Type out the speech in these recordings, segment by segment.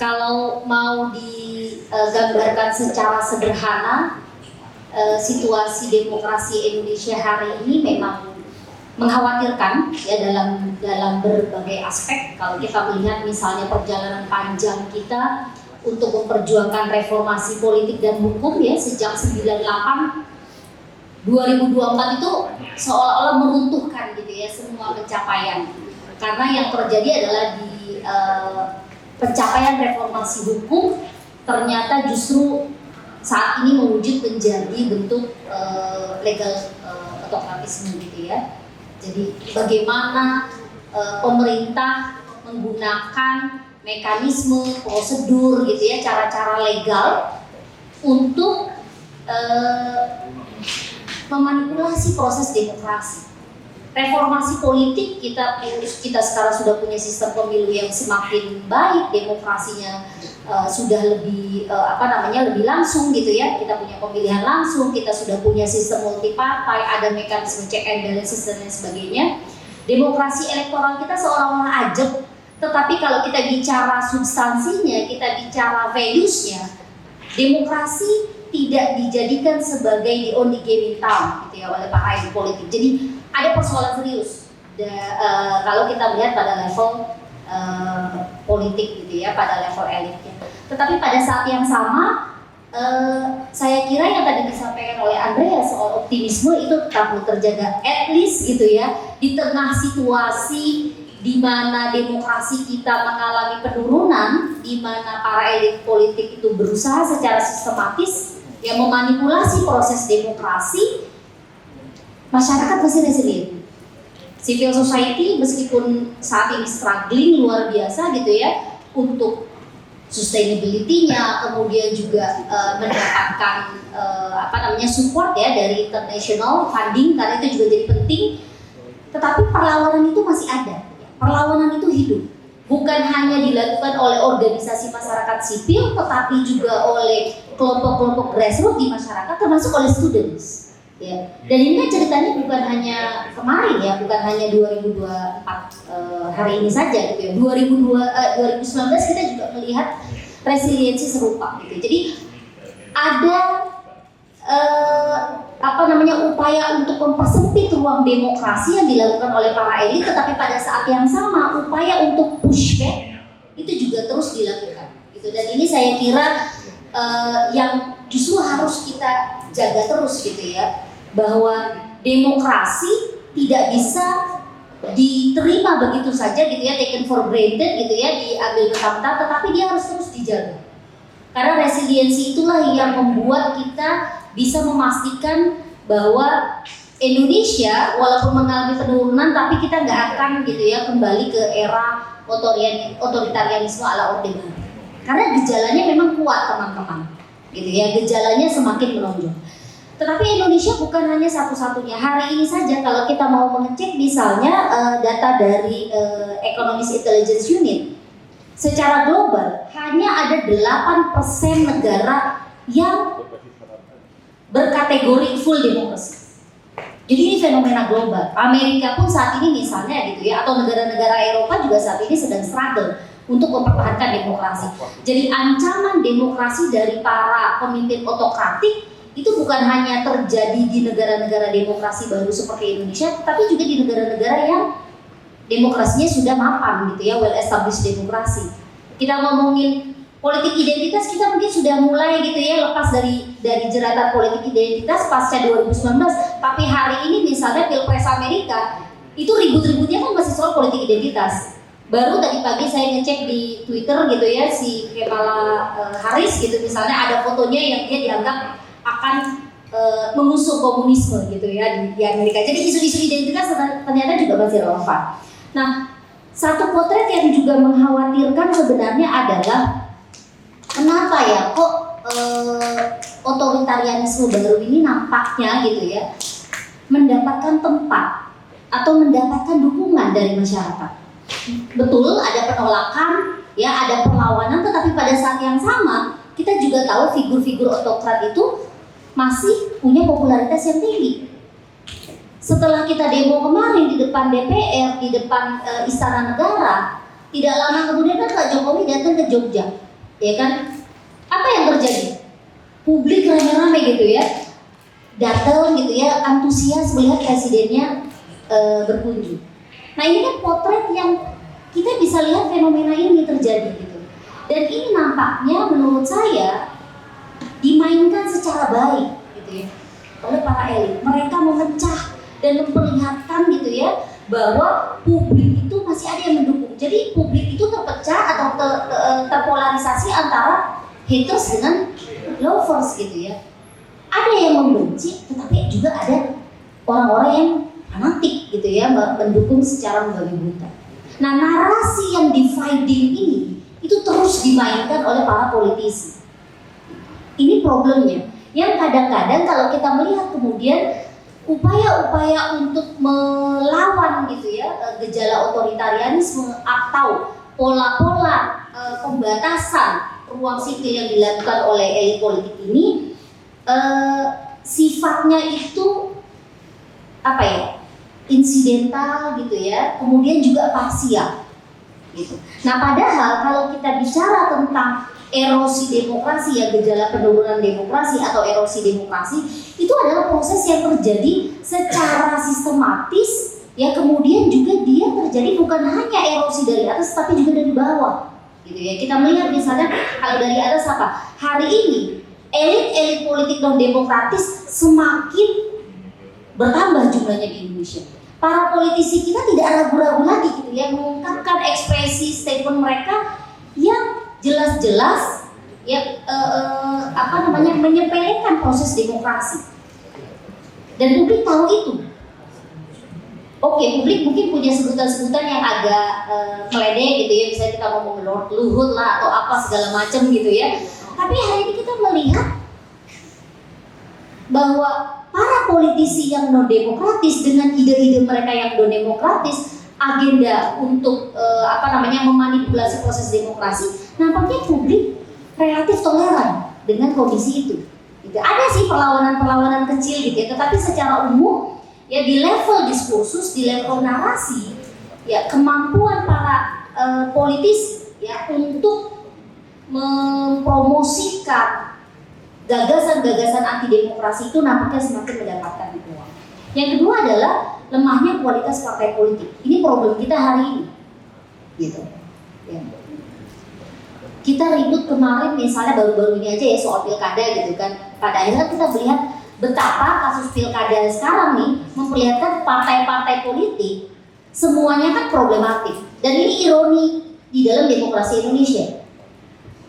Kalau mau digambarkan secara sederhana, situasi demokrasi Indonesia hari ini memang mengkhawatirkan ya dalam berbagai aspek. Kalau kita melihat misalnya perjalanan panjang kita untuk memperjuangkan reformasi politik dan hukum ya sejak 98 2024 itu seolah-olah meruntuhkan gitu ya semua pencapaian, karena yang terjadi adalah di pencapaian reformasi hukum ternyata justru saat ini mewujud menjadi bentuk legal autokratisme gitu ya. Jadi bagaimana pemerintah menggunakan mekanisme, prosedur gitu ya, cara-cara legal untuk memanipulasi proses demokrasi. Reformasi politik kita sekarang sudah punya sistem pemilu yang semakin baik, demokrasinya sudah lebih lebih langsung gitu ya. Kita punya pemilihan langsung, kita sudah punya sistem multipartai, ada mekanisme check and balances dan lain sebagainya. Demokrasi elektoral kita seolah-olah ajeb, tetapi kalau kita bicara substansinya, kita bicara values-nya, demokrasi tidak dijadikan sebagai the only game in town gitu ya oleh para elit politik. Jadi ada persoalan serius kalau kita melihat pada level politik gitu ya, pada level elitnya. Tetapi pada saat yang sama saya kira yang tadi disampaikan oleh Andrea soal optimisme itu tetap perlu terjaga, at least gitu ya, di tengah situasi di mana demokrasi kita mengalami penurunan, di mana para elit politik itu berusaha secara sistematis yang memanipulasi proses demokrasi. Masyarakat masih resilient. Civil society meskipun saat ini struggling luar biasa gitu ya untuk sustainability-nya, kemudian juga mendapatkan support ya dari international funding, karena itu juga jadi penting. Tetapi perlawanan itu masih ada. Perlawanan itu hidup. Bukan hanya dilakukan oleh organisasi masyarakat sipil, tetapi juga oleh kelompok-kelompok grassroots di masyarakat, termasuk oleh students. Ya. Dan ini kan ceritanya bukan hanya kemarin ya, bukan hanya 2024 hari ini saja gitu ya. 2019 kita juga melihat resiliensi serupa gitu. Jadi ada upaya untuk mempersempit ruang demokrasi yang dilakukan oleh para elit, tetapi pada saat yang sama upaya untuk pushback itu juga terus dilakukan gitu. Dan ini saya kira yang justru harus kita jaga terus gitu ya, bahwa demokrasi tidak bisa diterima begitu saja gitu ya, taken for granted gitu ya, diambil mentah-mentah, tetapi dia harus terus dijaga. Karena resiliensi itulah yang membuat kita bisa memastikan bahwa Indonesia walaupun mengalami penurunan, tapi kita nggak akan gitu ya kembali ke era otoritarianisme ala Orde Baru. Karena gejalanya memang kuat teman-teman, gitu ya, gejalanya semakin menonjol. Tetapi Indonesia bukan hanya satu-satunya. Hari ini saja kalau kita mau mengecek misalnya data dari Economist Intelligence Unit, secara global hanya ada 8% negara yang berkategori full demokrasi. Jadi ini fenomena global. Amerika pun saat ini misalnya gitu ya, atau negara-negara Eropa juga saat ini sedang struggle untuk mempertahankan demokrasi. Jadi ancaman demokrasi dari para pemimpin otokratik itu bukan hanya terjadi di negara-negara demokrasi baru seperti Indonesia, tapi juga di negara-negara yang demokrasinya sudah mapan gitu ya, well established demokrasi. Kita ngomongin politik identitas, kita mungkin sudah mulai gitu ya lepas dari jeratan politik identitas pasca 2019, tapi hari ini misalnya Pilpres Amerika itu ribut-ributnya kan masih soal politik identitas. Baru tadi pagi saya ngecek di Twitter gitu ya, si Kamala Harris gitu misalnya ada fotonya yang dia dianggap akan mengusung komunisme gitu ya di Amerika. Jadi isu-isu identitas ternyata juga masih relevan. Nah, satu potret yang juga mengkhawatirkan sebenarnya adalah kenapa ya kok otoritarianisme baru ini nampaknya gitu ya mendapatkan tempat atau mendapatkan dukungan dari masyarakat. Betul ada penolakan, ya ada perlawanan, tetapi pada saat yang sama kita juga tahu figur-figur otokrat itu masih punya popularitas yang tinggi. Setelah kita demo kemarin di depan DPR, di depan Istana Negara, tidak lama kemudian kan Pak Jokowi datang ke Jogja. ya kan? Apa yang terjadi? Publik rame-rame gitu ya, datang gitu ya, antusias melihat presidennya berkunjung. Nah ini kan potret yang kita bisa lihat fenomena ini terjadi gitu. Dan ini nampaknya menurut saya dimainkan secara baik gitu ya oleh para elit. Mereka memecah dan memperlihatkan gitu ya bahwa publik itu masih ada yang mendukung. Jadi publik itu terpecah atau terpolarisasi antara haters dengan lovers gitu ya. Ada yang membenci, tetapi juga ada orang-orang yang fanatik gitu ya, mendukung secara membabi buta. Nah narasi yang dividing ini itu terus dimainkan oleh para politisi. Ini problemnya. Yang kadang-kadang kalau kita melihat kemudian upaya-upaya untuk melawan gitu ya gejala otoritarianisme atau pola-pola pembatasan ruang sipil yang dilakukan oleh elit politik ini sifatnya itu apa ya, insidental gitu ya, kemudian juga parsial gitu. Nah padahal kalau kita bicara tentang erosi demokrasi ya, gejala penurunan demokrasi atau erosi demokrasi itu adalah proses yang terjadi secara sistematis ya, kemudian juga dia terjadi bukan hanya erosi dari atas tapi juga dari bawah gitu ya. Kita melihat misalnya kalau dari atas apa, hari ini elit-elit politik non demokratis semakin bertambah jumlahnya di Indonesia. Para politisi kita tidak ragu-ragu lagi gitu ya mengungkapkan ekspresi statement mereka yang jelas-jelas ya menyepelekan proses demokrasi. Dan publik tahu itu. Oke, publik mungkin punya sebutan-sebutan yang agak meledek gitu ya, misalnya kita ngomong Lord Luhut lah atau apa segala macam gitu ya. Tapi hari ini kita melihat bahwa para politisi yang non demokratis dengan ide-ide mereka yang non demokratis, agenda untuk memanipulasi proses demokrasi, nampaknya publik relatif toleran dengan kondisi itu. Gitu. Ada sih perlawanan-perlawanan kecil gitu ya, tetapi secara umum ya di level diskursus, di level narasi, ya kemampuan para politisi ya untuk mempromosikan gagasan-gagasan anti demokrasi itu nampaknya semakin mendapatkan ruang. Yang kedua adalah lemahnya kualitas partai politik. Ini problem kita hari ini, gitu. Ya. Kita ribut kemarin misalnya baru-baru ini aja ya soal pilkada gitu kan. Pada akhirnya kita melihat betapa kasus pilkada sekarang nih memperlihatkan partai-partai politik semuanya kan problematik. Dan ini ironi di dalam demokrasi Indonesia.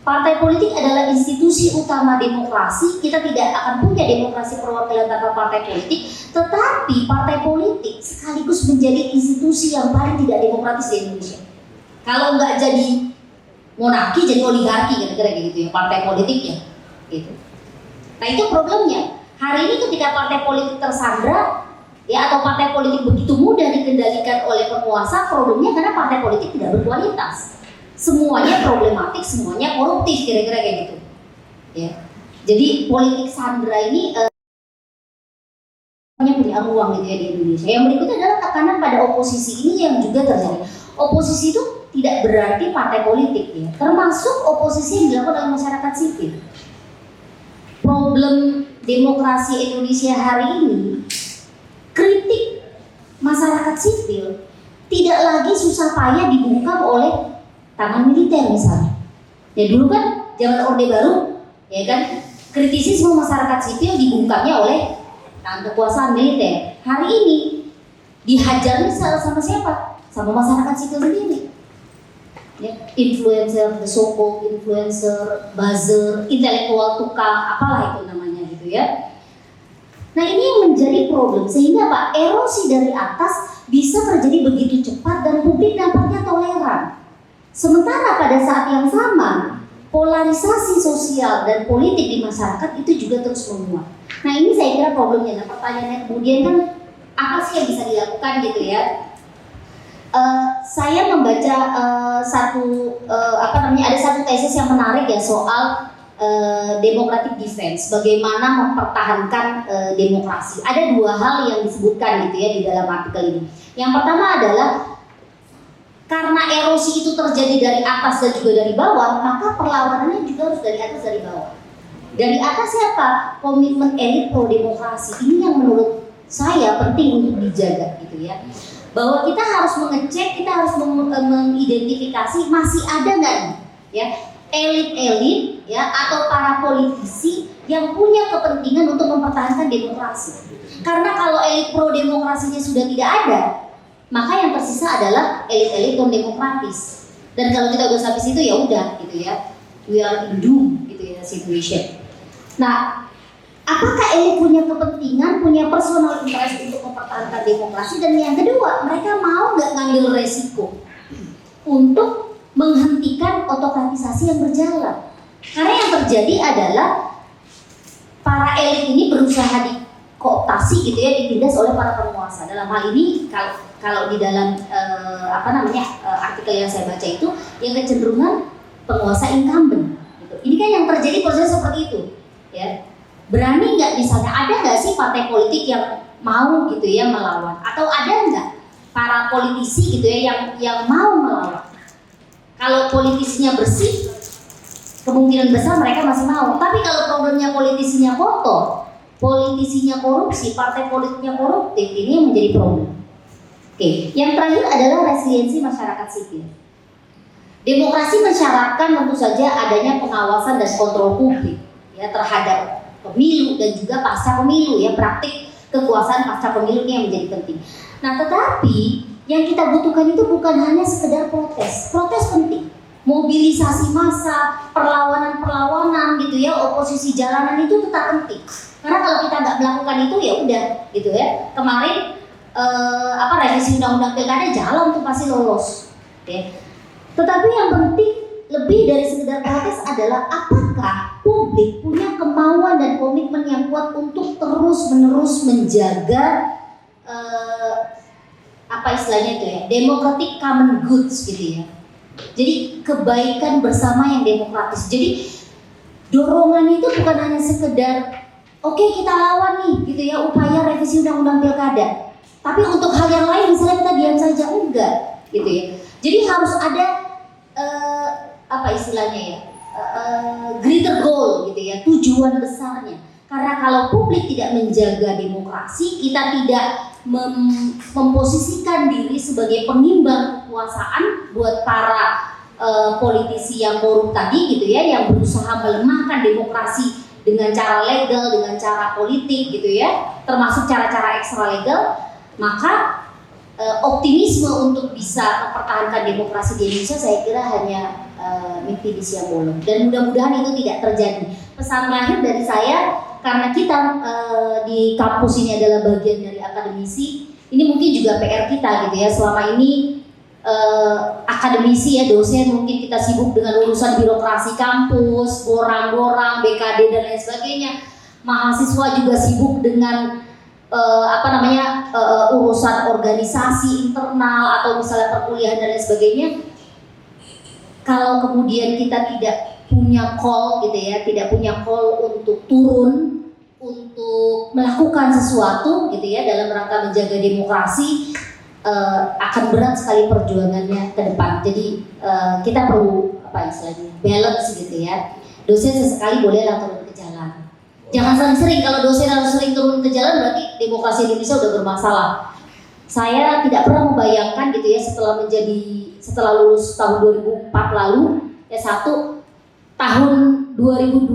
Partai politik adalah institusi utama demokrasi. Kita tidak akan punya demokrasi perwakilan tanpa partai politik. Tetapi partai politik sekaligus menjadi institusi yang paling tidak demokratis di Indonesia. Kalau nggak jadi monarki, jadi oligarki kira-kira gitu ya partai politiknya. Gitu. Nah itu problemnya. Hari ini ketika partai politik tersandra, ya atau partai politik begitu mudah dikendalikan oleh penguasa, problemnya karena partai politik tidak berkualitas. Semuanya problematik, semuanya koruptif, kira-kira kayak gitu. Ya. Jadi politik sandra ini punya ruang gitu ya di Indonesia. Yang berikutnya adalah tekanan pada oposisi ini yang juga terjadi. Oposisi itu tidak berarti partai politik ya, termasuk oposisi yang dilakukan oleh masyarakat sipil. Problem demokrasi Indonesia hari ini, kritik masyarakat sipil tidak lagi susah payah dibungkam oleh tangan militer misalnya. Ya dulu kan zaman Orde Baru, ya kan kritisisme masyarakat sipil dibungkamnya oleh tangan kekuasaan militer. Hari ini dihajarnya sama siapa? Sama masyarakat sipil sendiri. Ya, influencer, the so-called influencer, buzzer, intelektual tukang, apalah itu namanya gitu ya. Nah ini yang menjadi problem sehingga Pak erosi dari atas bisa terjadi begitu cepat dan publik nampaknya toleran. Sementara pada saat yang sama polarisasi sosial dan politik di masyarakat itu juga terus menguat. Nah ini saya kira problemnya. Nah pertanyaannya kemudian kan apa sih yang bisa dilakukan gitu ya? Saya membaca ada satu tesis yang menarik ya soal democratic defense, bagaimana mempertahankan demokrasi. Ada dua hal yang disebutkan gitu ya di dalam artikel ini. Yang pertama adalah Karena erosi itu terjadi dari atas dan juga dari bawah, maka perlawanannya juga harus dari atas dari bawah. Dari atas siapa? Komitmen elit pro demokrasi. Ini yang menurut saya penting untuk dijaga gitu ya. Bahwa kita harus mengecek, kita harus mengidentifikasi masih ada nggak nih ya elit-elit ya atau para politisi yang punya kepentingan untuk mempertahankan demokrasi. Karena kalau elit pro demokrasinya sudah tidak ada, maka yang tersisa adalah elit-elit non demokratis. Dan kalau kita udah sampai situ ya udah gitu ya, we are in doom gitu ya situation. Nah, apakah elit punya kepentingan, punya personal interest untuk mempertahankan demokrasi? Dan yang kedua, mereka mau nggak ngambil resiko untuk menghentikan otokratisasi yang berjalan? Karena yang terjadi adalah para elit ini berusaha dikooptasi gitu ya, ditindas oleh para penguasa. Dalam hal ini kalau di dalam artikel yang saya baca itu yang kecenderungan penguasa incumbent. Gitu. Ini kan yang terjadi proses seperti itu, ya. Berani nggak misalnya, ada nggak sih partai politik yang mau gitu ya melawan, atau ada nggak para politisi gitu ya yang mau melawan? Kalau politisinya bersih, kemungkinan besar mereka masih mau. Tapi kalau problemnya politisinya kotor, politisinya korupsi, partai politiknya koruptif, ini yang menjadi problem. Oke, yang terakhir adalah resiliensi masyarakat sipil. Demokrasi mensyaratkan tentu saja adanya pengawasan dan kontrol publik ya terhadap pemilu dan juga pasca pemilu ya, praktik kekuasaan pasca pemilu ini yang menjadi penting. Nah, tetapi yang kita butuhkan itu bukan hanya sekedar protes. Protes penting, mobilisasi massa, perlawanan gitu ya, oposisi jalanan itu tetap penting. Karena kalau kita nggak melakukan itu ya udah gitu ya. Kemarin revisi undang-undang pilkada jalan tuh pasti lolos. Okay. Tetapi yang penting lebih dari sekedar protes adalah apakah publik punya kemauan dan komitmen yang kuat untuk terus-menerus menjaga democratic common goods gitu ya. Jadi kebaikan bersama yang demokratis. Jadi dorongan itu bukan hanya sekedar oke, kita lawan nih gitu ya upaya revisi undang-undang pilkada. Tapi untuk hal yang lain misalnya kita diam saja, enggak gitu ya. Jadi harus ada greater goal gitu ya, tujuan besarnya. Karena kalau publik tidak menjaga demokrasi, kita tidak memposisikan diri sebagai pengimbang kekuasaan buat para politisi yang korup tadi gitu ya, yang berusaha melemahkan demokrasi dengan cara legal, dengan cara politik gitu ya, termasuk cara-cara ekstra legal, maka optimisme untuk bisa mempertahankan demokrasi di Indonesia saya kira hanya mimpi di siang bolong, dan mudah-mudahan itu tidak terjadi. Pesan terakhir dari saya, karena kita di kampus ini adalah bagian dari akademisi, ini mungkin juga PR kita gitu ya. Selama ini akademisi ya, dosen mungkin kita sibuk dengan urusan birokrasi kampus, borang-borang, BKD dan lain sebagainya. Mahasiswa juga sibuk dengan urusan organisasi internal atau misalnya perkuliahan dan lain sebagainya. Kalau kemudian kita tidak punya call gitu ya, tidak punya call untuk turun, untuk melakukan sesuatu gitu ya dalam rangka menjaga demokrasi, akan berat sekali perjuangannya ke depan. Jadi kita perlu balance gitu ya. Dosen sesekali bolehlah turun ke jalan. Jangan sering-sering, kalau dosen harus sering turun ke jalan berarti demokrasi Indonesia udah bermasalah. Saya tidak pernah membayangkan gitu ya setelah lulus tahun 2004 lalu ya, tahun 2023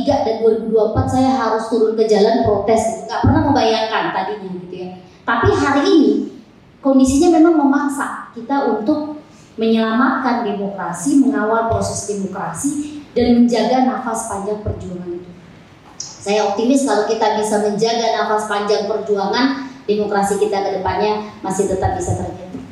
dan 2024 saya harus turun ke jalan protes, nggak pernah membayangkan tadinya gitu ya. Tapi hari ini kondisinya memang memaksa kita untuk menyelamatkan demokrasi, mengawal proses demokrasi dan menjaga nafas panjang perjuangan itu. Saya optimis kalau kita bisa menjaga nafas panjang perjuangan, demokrasi kita ke depannya masih tetap bisa terjaga.